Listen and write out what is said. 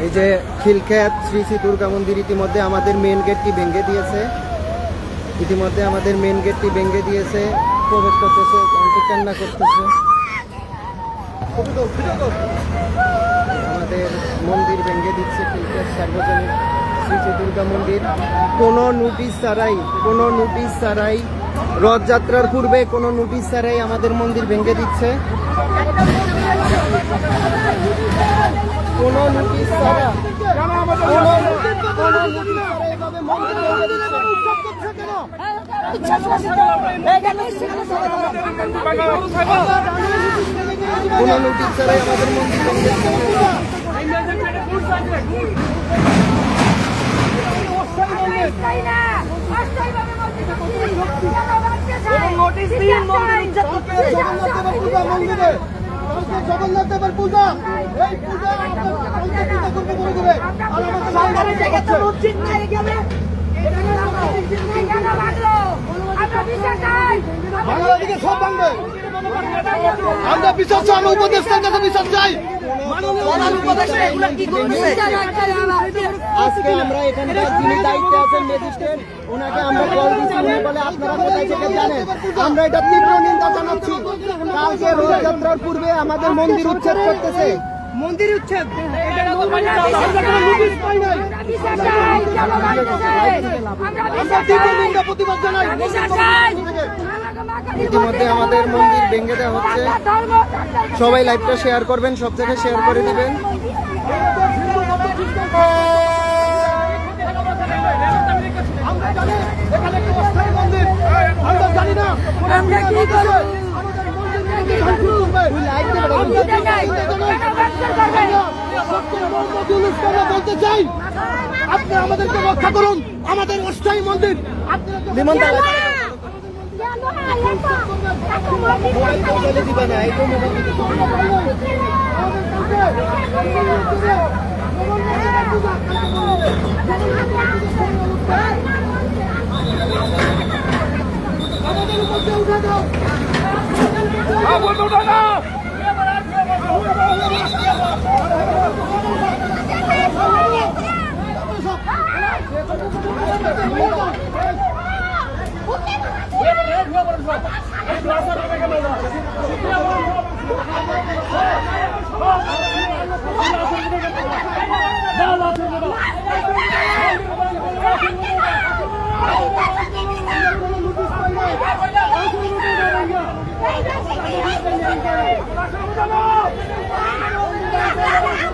এই যে খিলক্ষেত শ্রী শ্রী দুর্গা মন্দির ইতিমধ্যে আমাদের মেন গেটটি ভেঙে দিয়েছে। প্রবেশ করতেছে, কান্না করতেছে। আমাদের মন্দির ভেঙে দিচ্ছে খিলক্ষেত সার্বজনীন শ্রী শ্রী দুর্গা মন্দির। কোনো নোটিশ ছাড়াই রথযাত্রার পূর্বে কোনো নোটিশ ছাড়াই আমাদের মন্দির ভেঙে দিচ্ছে। কোনো নোটিশ ছাড়া আমাদের মন্দির জগন্নাথ দেবের পূজা, এই পূজা বাংলাদেশে সব ভাঙবে। আমরা বিচার চাই, আমরা উপদেষ্টার কাছে বিচার চাই। আজকে আমরা এখানকার যিনি দায়িত্বে আছেন ম্যাজিস্ট্রেট, ওনাকে আমরা কল দিচ্ছি। উনি বলে আপনারা কোথায় থেকে জানেন? আমরা এটা তীব্র নিন্দা জানাচ্ছি। কালকে রথযাত্রার পূর্বে আমাদের মন্দির উচ্ছেদ করতেছে। মন্দির উচ্ছেদ ইতিমধ্যে আমাদের মন্দির ভেঙে দেওয়া হচ্ছে। সবাই লাইভটা শেয়ার করবেন, সব জায়গায় শেয়ার করে দিবেন। বলতে চাই, আপনি আমাদেরকে রক্ষা করুন, আমাদের অস্থায়ী মন্দির আমাদের